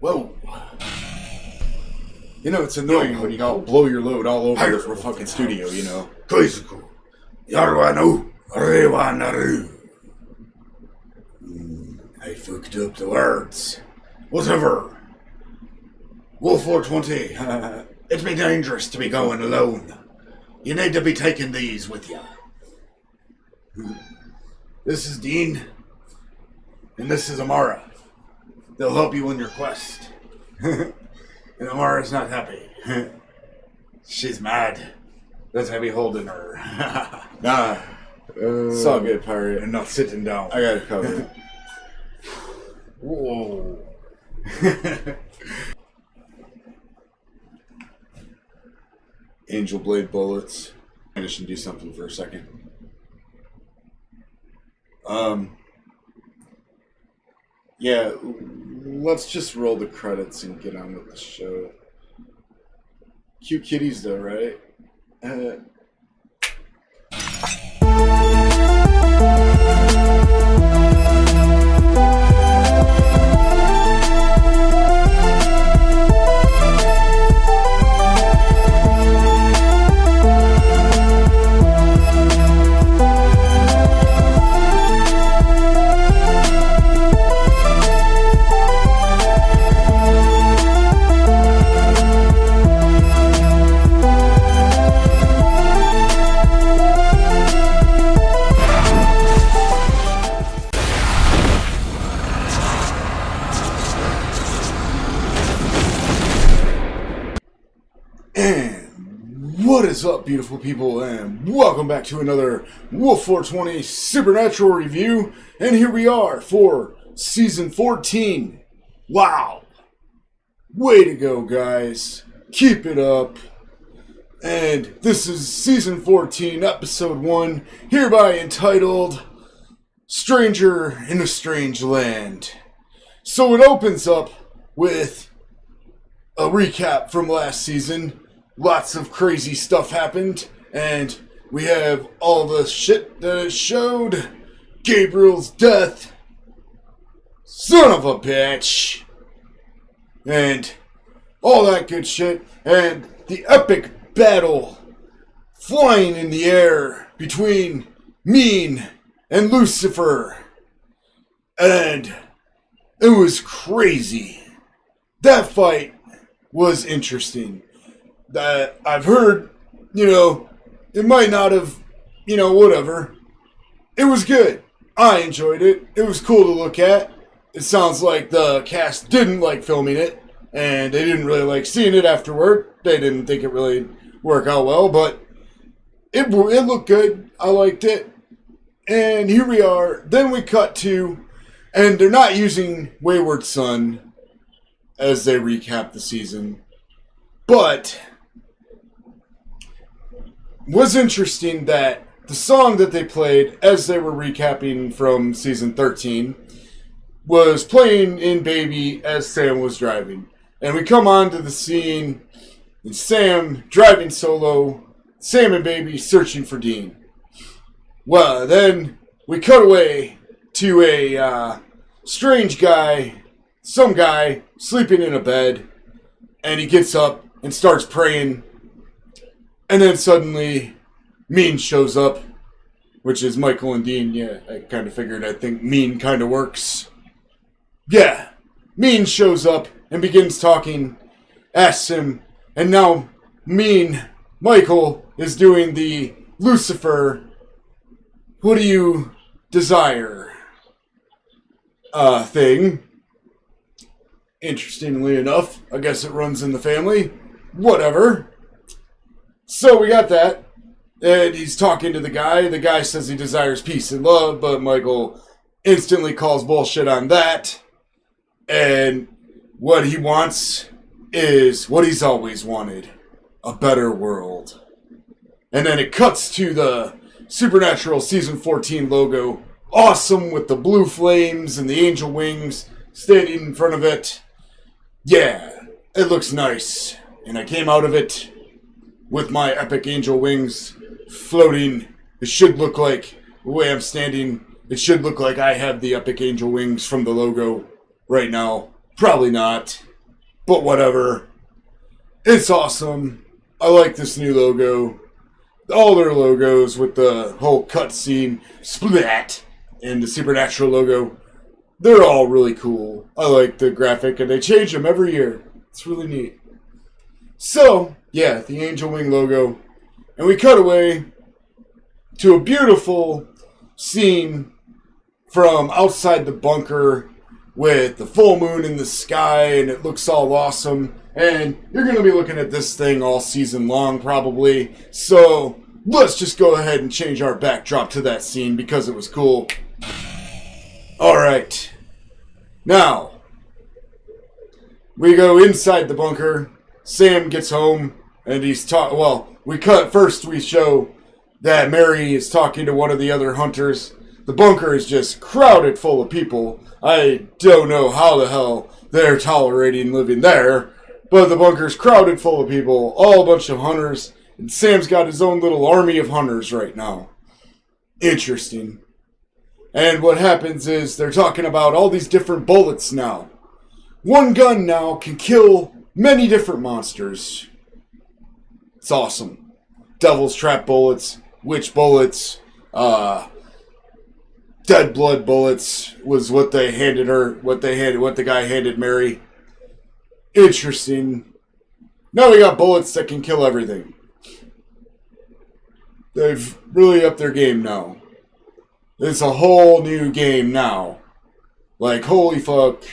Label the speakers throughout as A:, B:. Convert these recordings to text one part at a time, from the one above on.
A: Whoa. You know, it's annoying when you gotta blow your load all over the fucking studio, you know.
B: Koizuku. Yaruanu. Rewanaru. I fucked up the words. Whatever. Wolf 420. It'd be dangerous to be going alone. You need to be taking these with you. This is Dean. And this is Amara. They'll help you in your quest. And Amara's not happy. She's mad. That's heavy holding her.
A: Nah. It's all good, pirate.
B: And not sitting down.
A: I got it covered.
B: Whoa.
A: Angel blade bullets. I should do something for a second. Yeah, let's just roll the credits and get on with the show. Cute kitties though, right? What is up, beautiful people, and welcome back to another Wolf 420 Supernatural review. And here we are for Season 14. Wow! Way to go, guys. Keep it up. And this is Season 14, Episode 1, hereby entitled Stranger in a Strange Land. So it opens up with a recap from last season. Lots of crazy stuff happened, and we have all the shit that it showed. Gabriel's death. Son of a bitch. And all that good shit. And the epic battle flying in the air between Mean and Lucifer. And it was crazy. That fight was interesting. That I've heard, it might not have, whatever. It was good. I enjoyed it. It was cool to look at. It sounds like the cast didn't like filming it, and they didn't really like seeing it afterward. They didn't think it really worked out well, but it looked good. I liked it. And here we are. Then we cut to, and they're not using Wayward Son as they recap the season, but was interesting that the song that they played as they were recapping from season 13 was playing in Baby as Sam was driving. And we come on to the scene and Sam driving solo, Sam and Baby searching for Dean. Well, then we cut away to a strange guy, some guy sleeping in a bed, and he gets up and starts praying. And then suddenly, Mean shows up, which is Michael and Dean. Yeah, I kind of figured. I think Mean kind of works. Yeah, Mean shows up and begins talking, asks him, and now Michael is doing the Lucifer, what do you desire, thing. Interestingly enough, I guess it runs in the family. Whatever. So we got that, and he's talking to the guy. The guy says he desires peace and love, but Michael instantly calls bullshit on that. And what he wants is what he's always wanted, a better world. And then it cuts to the Supernatural Season 14 logo. Awesome, with the blue flames and the angel wings standing in front of it. Yeah, it looks nice. And I came out of it with my epic angel wings floating. It should look like, the way I'm standing, it should look like I have the epic angel wings from the logo right now. Probably not. But whatever. It's awesome. I like this new logo. All their logos with the whole cutscene splat and the Supernatural logo. They're all really cool. I like the graphic, and they change them every year. It's really neat. So, yeah, the Angel Wing logo. And we cut away to a beautiful scene from outside the bunker with the full moon in the sky, and it looks all awesome. And you're going to be looking at this thing all season long, probably. So, let's just go ahead and change our backdrop to that scene because it was cool. Alright. Now, we go inside the bunker. Sam gets home, and he's we show that Mary is talking to one of the other hunters. The bunker is just crowded full of people. I don't know how the hell they're tolerating living there, but the bunker's crowded full of people, all a bunch of hunters, and Sam's got his own little army of hunters right now. Interesting. And what happens is they're talking about all these different bullets now. One gun now can kill many different monsters. It's awesome. Devil's Trap bullets, witch bullets, dead blood bullets was what they handed her, what the guy handed Mary. Interesting. Now we got bullets that can kill everything. They've really upped their game now. It's a whole new game now. Like, holy fuck.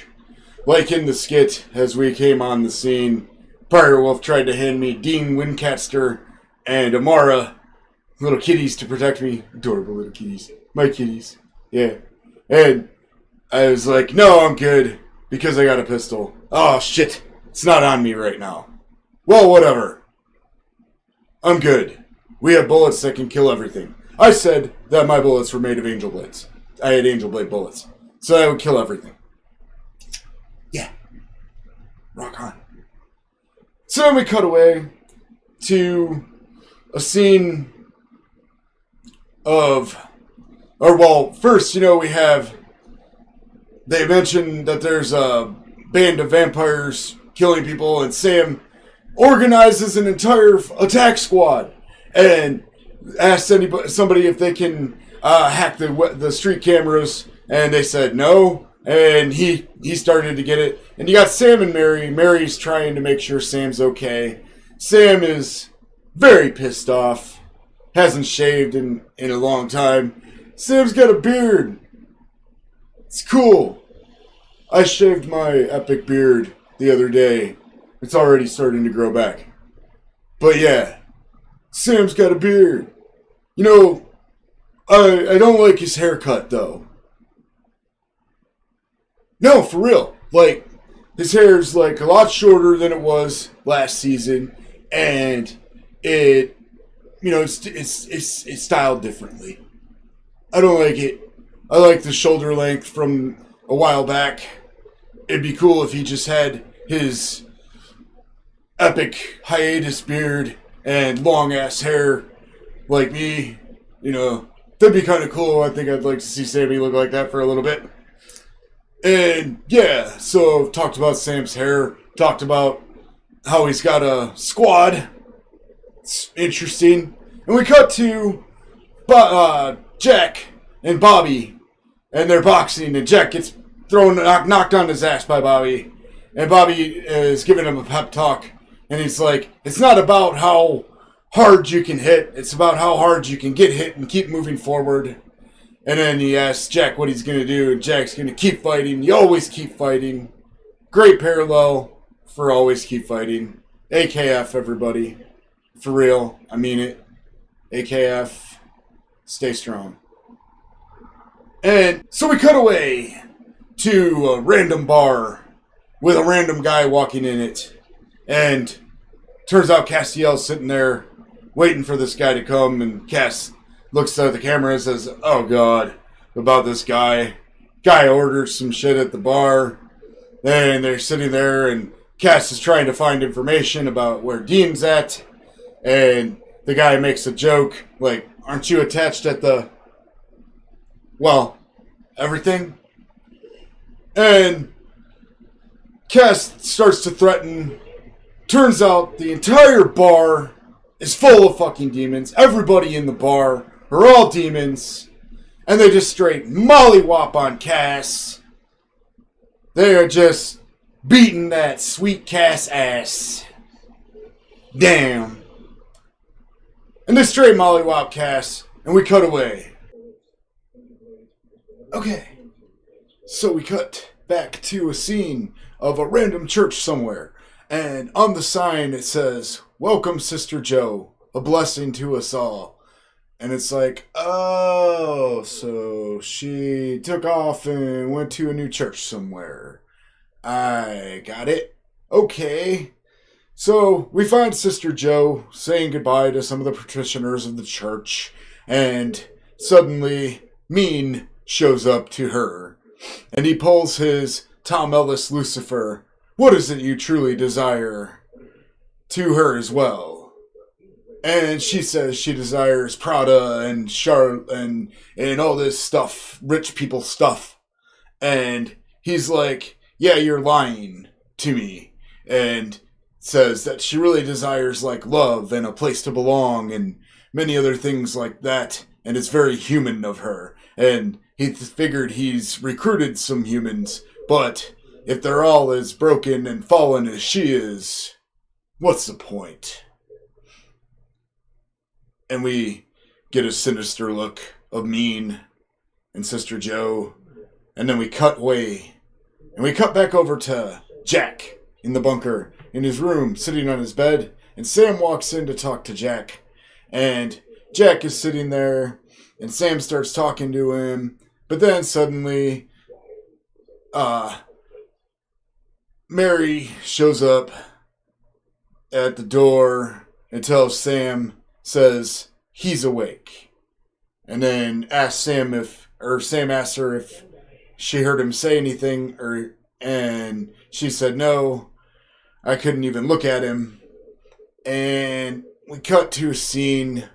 A: Like in the skit, as we came on the scene, Prior Wolf tried to hand me Dean Wincaster and Amara, little kitties to protect me. Adorable little kitties. My kitties. Yeah. And I was like, no, I'm good, because I got a pistol. Oh, shit. It's not on me right now. Well, whatever. I'm good. We have bullets that can kill everything. I said that my bullets were made of angel blades. I had angel blade bullets. So I would kill everything. Yeah. Rock on. So then we cut away to a scene of... first, they mentioned that there's a band of vampires killing people, and Sam organizes an entire attack squad and asks somebody if they can hack the street cameras, and they said no, and he started to get it. And you got Sam and Mary. Mary's trying to make sure Sam's okay. Sam is very pissed off. Hasn't shaved in a long time. Sam's got a beard. It's cool. I shaved my epic beard the other day. It's already starting to grow back. But yeah, Sam's got a beard. I don't like his haircut, though. No, for real. Like, his hair's, a lot shorter than it was last season, and it's styled differently. I don't like it. I like the shoulder length from a while back. It'd be cool if he just had his epic hiatus beard and long ass hair like me. That'd be kind of cool. I think I'd like to see Sammy look like that for a little bit. And yeah, so talked about Sam's hair, talked about how he's got a squad. It's interesting. And we cut to Jack and Bobby, and they're boxing, and Jack gets knocked on his ass by Bobby, and Bobby is giving him a pep talk, and he's like, it's not about how hard you can hit, it's about how hard you can get hit and keep moving forward. And then he asks Jack what he's going to do, and Jack's going to keep fighting. You always keep fighting. Great parallel for always keep fighting. AKF, everybody. For real, I mean it. AKF, stay strong. And so we cut away to a random bar with a random guy walking in it. And turns out Castiel's sitting there waiting for this guy to come, and Cass looks at the camera and says, oh god, about this guy. Guy orders some shit at the bar, and they're sitting there, and Cass is trying to find information about where Dean's at, and the guy makes a joke, like, aren't you attached at the... everything? And Cass starts to threaten. Turns out the entire bar is full of fucking demons. Everybody in the bar are all demons. And they just straight mollywop on Cass. They are just beating that sweet Cass ass. Damn. And they straight mollywop Cass. And we cut away. Okay. So we cut back to a scene of a random church somewhere. And on the sign it says, "Welcome, Sister Joe. A blessing to us all." And it's like, oh, so she took off and went to a new church somewhere. I got it. Okay. So we find Sister Joe saying goodbye to some of the parishioners of the church. And suddenly, Mean shows up to her. And he pulls his Tom Ellis Lucifer, "What is it you truly desire?" to her as well. And she says she desires Prada and and all this stuff, rich people stuff. And he's like, "Yeah, you're lying to me." And says that she really desires like love and a place to belong and many other things like that. And it's very human of her. And he figured he's recruited some humans, but if they're all as broken and fallen as she is, what's the point? And we get a sinister look of Mean and Sister Joe. And then we cut away. And we cut back over to Jack in the bunker, in his room, sitting on his bed. And Sam walks in to talk to Jack. And Jack is sitting there. And Sam starts talking to him. But then suddenly, Mary shows up at the door and tells Sam, says he's awake. And then asks Sam Sam asks her if she heard him say anything, and she said no, I couldn't even look at him. And we cut to a scene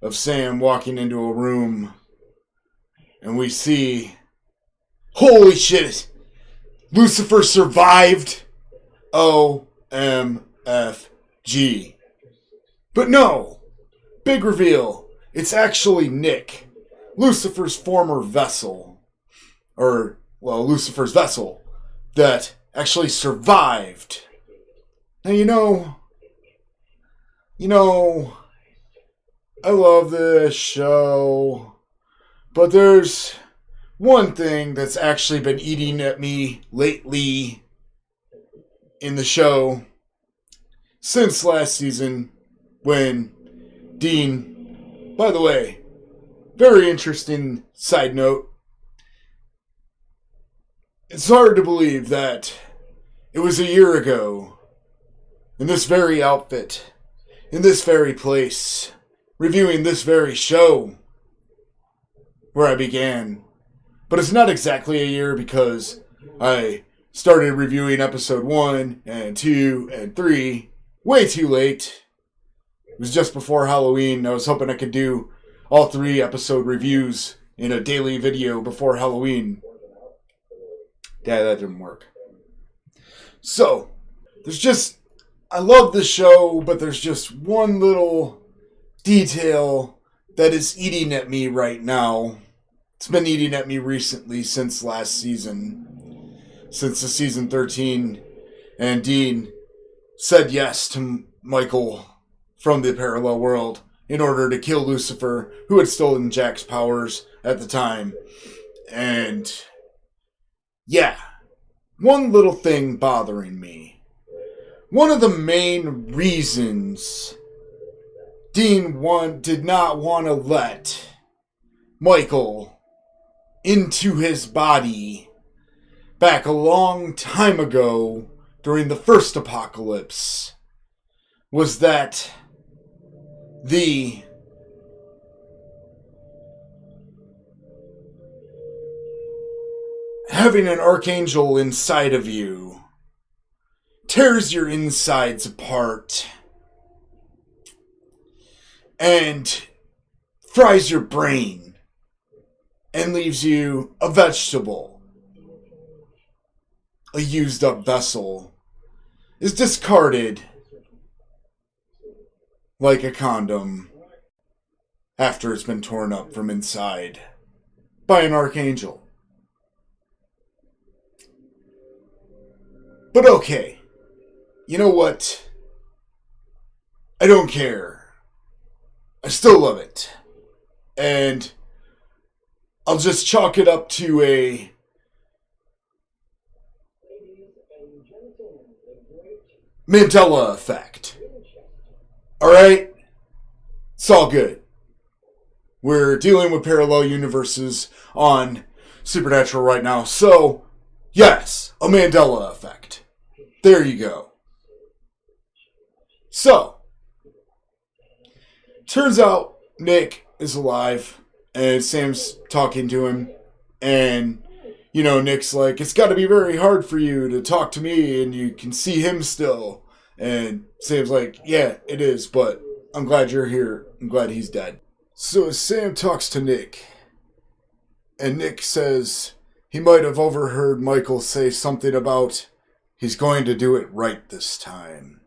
A: of Sam walking into a room, and we see, holy shit, Lucifer survived. OMFG. But no, big reveal, it's actually Nick, Lucifer's former vessel, Lucifer's vessel, that actually survived. Now, you know, I love this show, but there's one thing that's actually been eating at me lately in the show since last season when Dean, by the way, very interesting side note, it's hard to believe that it was a year ago in this very outfit, in this very place, reviewing this very show where I began. But it's not exactly a year because I started reviewing episode 1 and 2 and 3 way too late. It was just before Halloween. I was hoping I could do all 3 episode reviews in a daily video before Halloween. Yeah, that didn't work. So, I love the show, but there's just one little detail that is eating at me right now. It's been eating at me recently since last season. Since the season 13. And Dean said yes to Michael from the parallel world in order to kill Lucifer, who had stolen Jack's powers at the time. And yeah, one little thing bothering me. One of the main reasons Dean did not want to let Michael into his body back a long time ago during the first apocalypse was that having an archangel inside of you tears your insides apart and fries your brain and leaves you a vegetable. a used up vessel is discarded like a condom after it's been torn up from inside by an archangel. But okay, you know what? I don't care. I still love it. And I'll just chalk it up to a Mandela effect. Alright? It's all good. We're dealing with parallel universes on Supernatural right now. So, yes, a Mandela effect. There you go. So, turns out Nick is alive, and Sam's talking to him, and, you know, Nick's like, it's got to be very hard for you to talk to me, and you can see him still. And Sam's like, yeah, it is, but I'm glad you're here. I'm glad he's dead. So Sam talks to Nick, and Nick says he might have overheard Michael say something about he's going to do it right this time.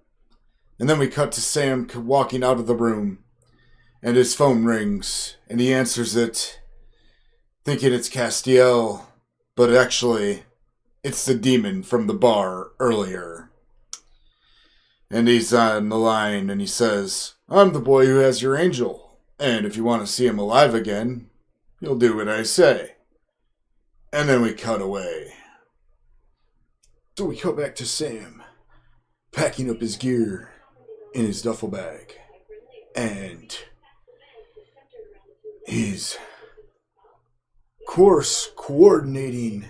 A: And then we cut to Sam walking out of the room, and his phone rings, and he answers it, thinking it's Castiel, but actually, it's the demon from the bar earlier. And he's on the line, and he says, I'm the boy who has your angel. And if you want to see him alive again, you'll do what I say. And then we cut away. So we cut back to Sam, packing up his gear in his duffel bag. And he's, of course, coordinating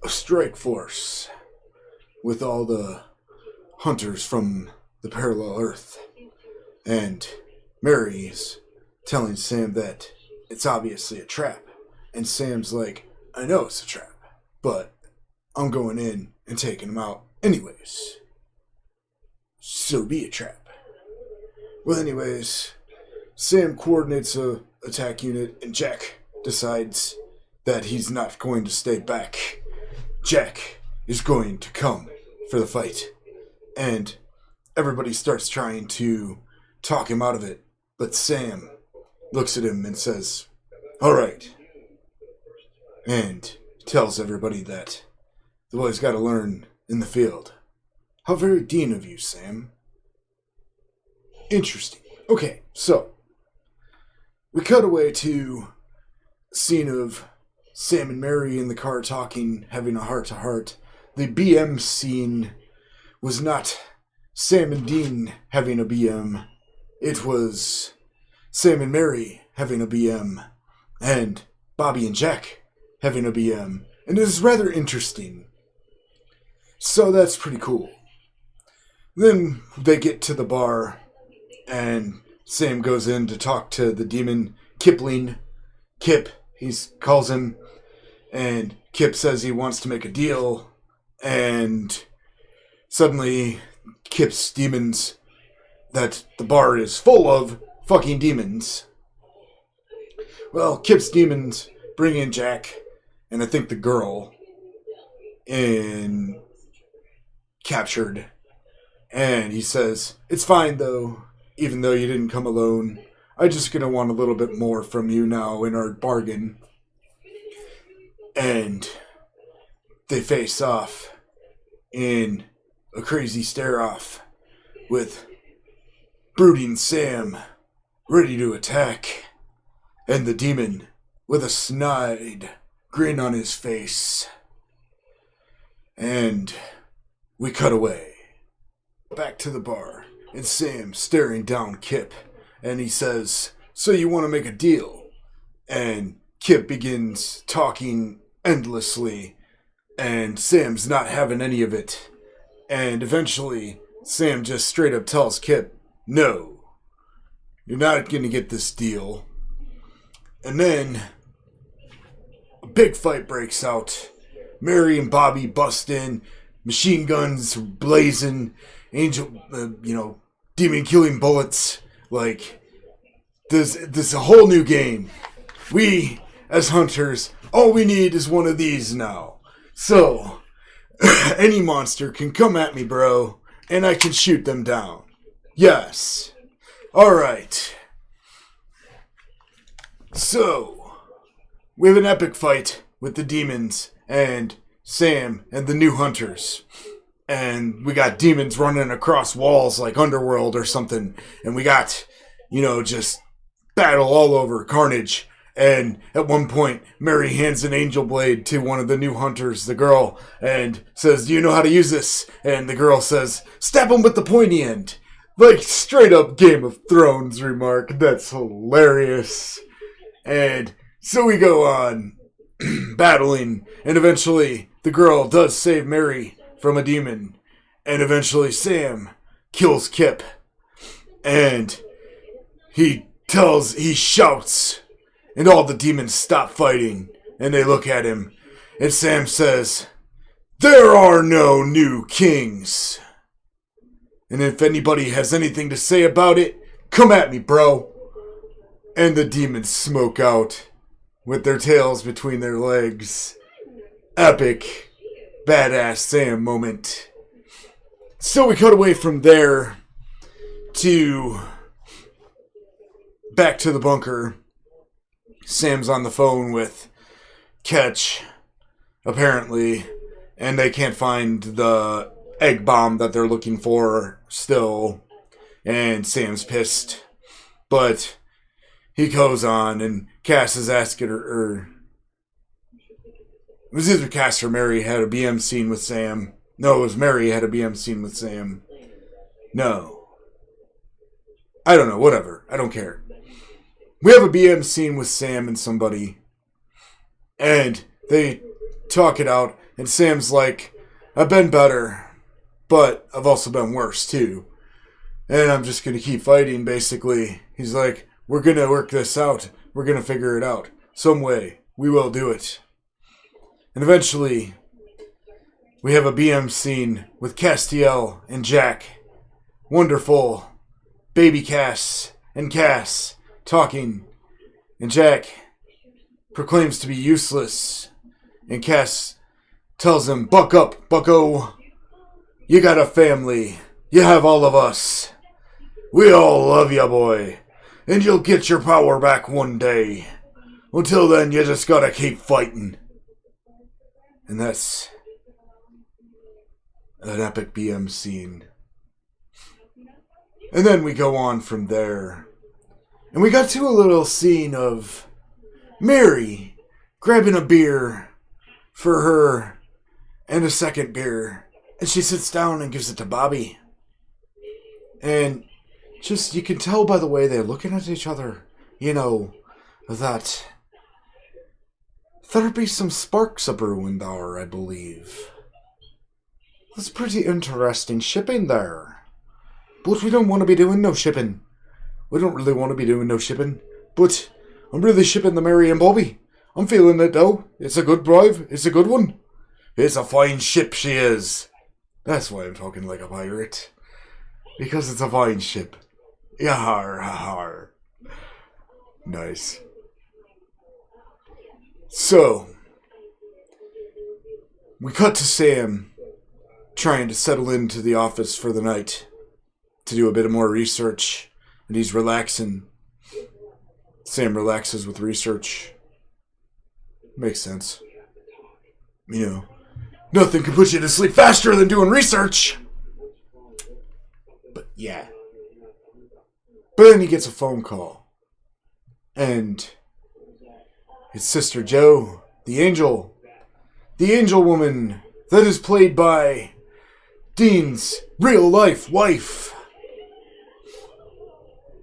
A: a strike force with all the hunters from the parallel Earth. And Mary's telling Sam that it's obviously a trap. And Sam's like, I know it's a trap, but I'm going in and taking him out anyways. So be a trap. Well, anyways, Sam coordinates a attack unit, and Jack decides that he's not going to stay back. Jack is going to come for the fight. And everybody starts trying to talk him out of it, but Sam looks at him and says, all right. And tells everybody that the boy's got to learn in the field. How very Dean of you, Sam. Interesting. Okay, so we cut away to a scene of Sam and Mary in the car talking, having a heart-to-heart. The BM scene was not Sam and Dean having a BM. It was Sam and Mary having a BM, and Bobby and Jack having a BM, and it is rather interesting. So that's pretty cool. Then they get to the bar, and Sam goes in to talk to the demon Kipling. Kip, he calls him, and Kip says he wants to make a deal, and suddenly Kip's demons, that the bar is full of fucking demons. Well, Kip's demons bring in Jack, and I think the girl, in captured. And he says, it's fine though, even though you didn't come alone. I'm just gonna want a little bit more from you now in our bargain. And they face off in a crazy stare-off with brooding Sam ready to attack, and the demon with a snide grin on his face. And we cut away. Back to the bar, and Sam staring down Kip, and he says, so you want to make a deal? And Kip begins talking endlessly, and Sam's not having any of it. And eventually, Sam just straight up tells Kip, no, you're not going to get this deal. And then a big fight breaks out. Mary and Bobby bust in, machine guns blazing, angel, demon killing bullets. Like, this is a whole new game. We, as hunters, all we need is one of these now. So, Any monster can come at me, bro, and I can shoot them down. Yes. Alright. So, we have an epic fight with the demons and Sam and the new hunters. And we got demons running across walls like Underworld or something. And we got, just battle all over, carnage. And at one point, Mary hands an angel blade to one of the new hunters, the girl, and says, "Do you know how to use this?" And the girl says, "Stab him with the pointy end." Like, straight up Game of Thrones remark. That's hilarious. And so we go on battling, and eventually the girl does save Mary from a demon. And eventually Sam kills Kip. And he shouts, and all the demons stop fighting, and they look at him. And Sam says, "There are no new kings. And if anybody has anything to say about it, come at me, bro." And the demons smoke out with their tails between their legs. Epic, badass Sam moment. So we cut away from there to back to the bunker. Sam's on the phone with Ketch, apparently, and they can't find the egg bomb that they're looking for still, and Sam's pissed. But he goes on, and Cass is asking her, it was either Cass or Mary had a BM scene with Sam. No, it was Mary had a BM scene with Sam. No. I don't know, whatever. I don't care. We have a BM scene with Sam and somebody, and they talk it out, and Sam's like, "I've been better, but I've also been worse too. And I'm just going to keep fighting," basically. He's like, "We're going to work this out. We're going to figure it out. Some way. We will do it." And eventually, we have a BM scene with Castiel and Jack. Wonderful. Baby Cass and Cass talking. And Jack proclaims to be useless. And Cass tells him, "Buck up, bucko. You got a family. You have all of us. We all love ya, boy. And you'll get your power back one day. Until then, you just gotta keep fighting." And that's an epic BM scene. And then we go on from there. And we got to a little scene of Mary grabbing a beer for her and a second beer. And she sits down and gives it to Bobby. And just, you can tell by the way they're looking at each other, that there'd be some sparks a-brewing there, I believe. That's pretty interesting shipping there. But we don't want to be doing no shipping. We don't really want to be doing no shipping. But I'm really shipping the Mary and Bobby. I'm feeling it though. It's a good drive. It's a good one. It's a fine ship she is. That's why I'm talking like a pirate. Because it's a fine ship. Yar, har. Nice. So, we cut to Sam trying to settle into the office for the night to do a bit of more research, and he's relaxing. Sam relaxes with research. Makes sense. Nothing can put you to sleep faster than doing research. But yeah. But then he gets a phone call. And it's Sister Joe, the angel. The angel woman that is played by Dean's real-life wife.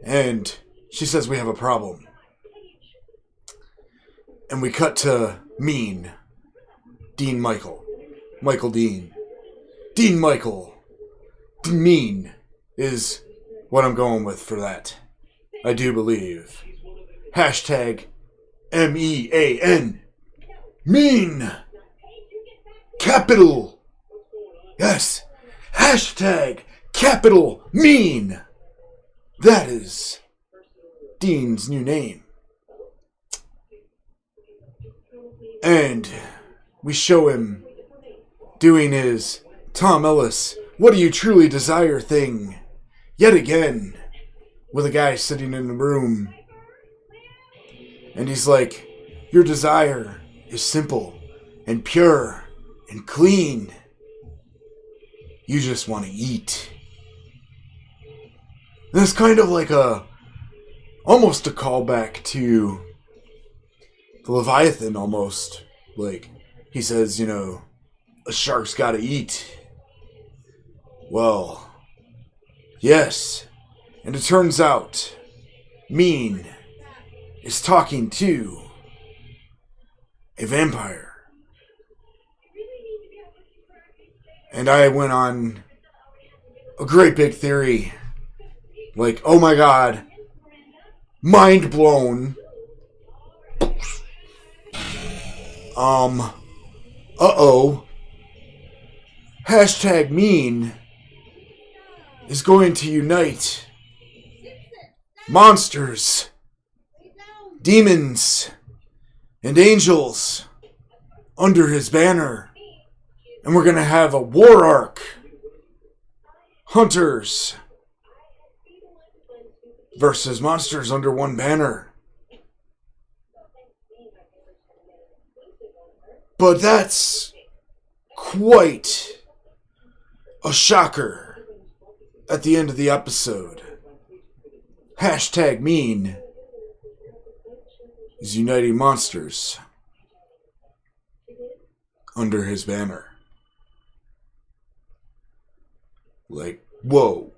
A: And she says we have a problem. And we cut to Mean. Dean Michael. Michael Dean. Dean Michael. Mean is what I'm going with for that. I do believe. Hashtag MEAN. Mean. Capital. Yes. Hashtag capital mean. That is Dean's new name. And we show him doing his Tom Ellis, what do you truly desire thing, yet again, with a guy sitting in the room. And he's like, your desire is simple and pure and clean. You just want to eat. And it's kind of like almost a callback to the Leviathan almost. Like, he says, a shark's gotta eat. Well, yes. And it turns out, Mean is talking to a vampire. And I went on a great big theory. Like, oh my god. Mind blown. Uh-oh. Hashtag Mean is going to unite monsters, demons, and angels under his banner. And we're going to have a war arc. Hunters versus monsters under one banner. But that's quite a shocker at the end of the episode. Hashtag Mean is uniting monsters under his banner. Like, whoa.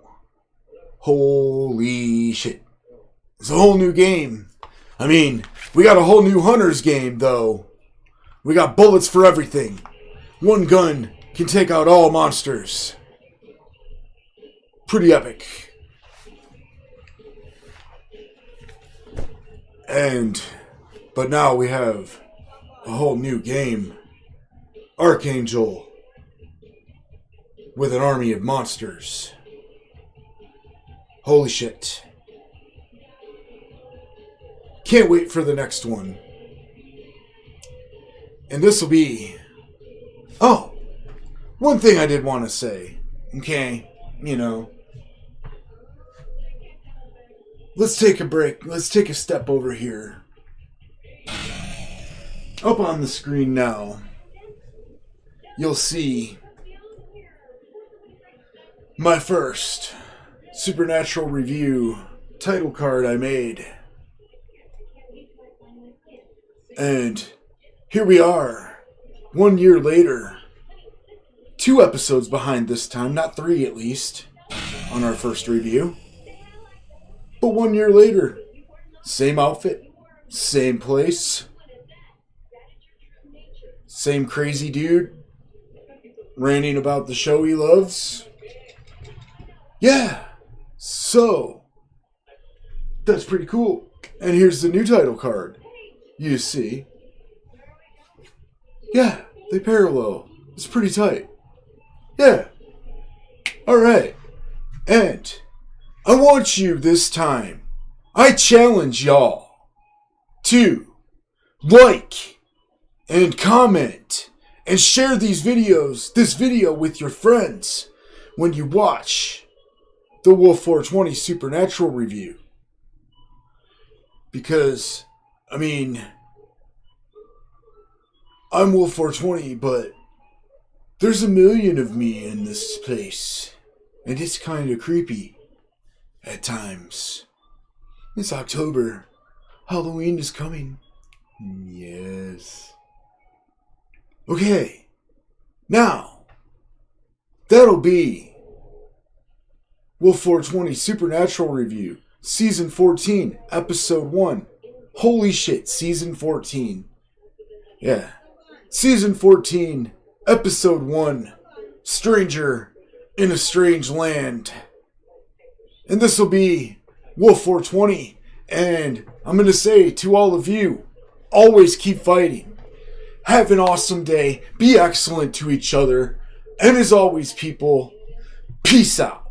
A: Holy shit. It's a whole new game. I mean, we got a whole new Hunters game, though. We got bullets for everything. One gun can take out all monsters. Pretty epic. But now we have a whole new game. Archangel with an army of monsters. Holy shit. Can't wait for the next one. And this will be... Oh! One thing I did want to say. Okay? Let's take a break. Let's take a step over here. Up on the screen now, you'll see my first Supernatural review title card I made. And here we are, 1 year later, 2 episodes behind this time, not 3 at least, on our first review. But 1 year later, same outfit, same place, same crazy dude ranting about the show he loves. Yeah, so that's pretty cool. And here's the new title card. You see. Yeah, they parallel. It's pretty tight. Yeah. Alright. And I want you this time, I challenge y'all to like and comment and share this video with your friends when you watch the Wolf 420 Supernatural review. Because, I'm Wolf 420, but there's a million of me in this place. And it's kind of creepy at times. It's October. Halloween is coming. Yes. Okay. Now, that'll be Wolf 420 Supernatural Review, Season 14, Episode 1. Holy shit, Season 14. Yeah. Season 14, Episode 1, Stranger in a Strange Land. And this will be Wolf 420. And I'm going to say to all of you, always keep fighting. Have an awesome day. Be excellent to each other. And as always, people, peace out.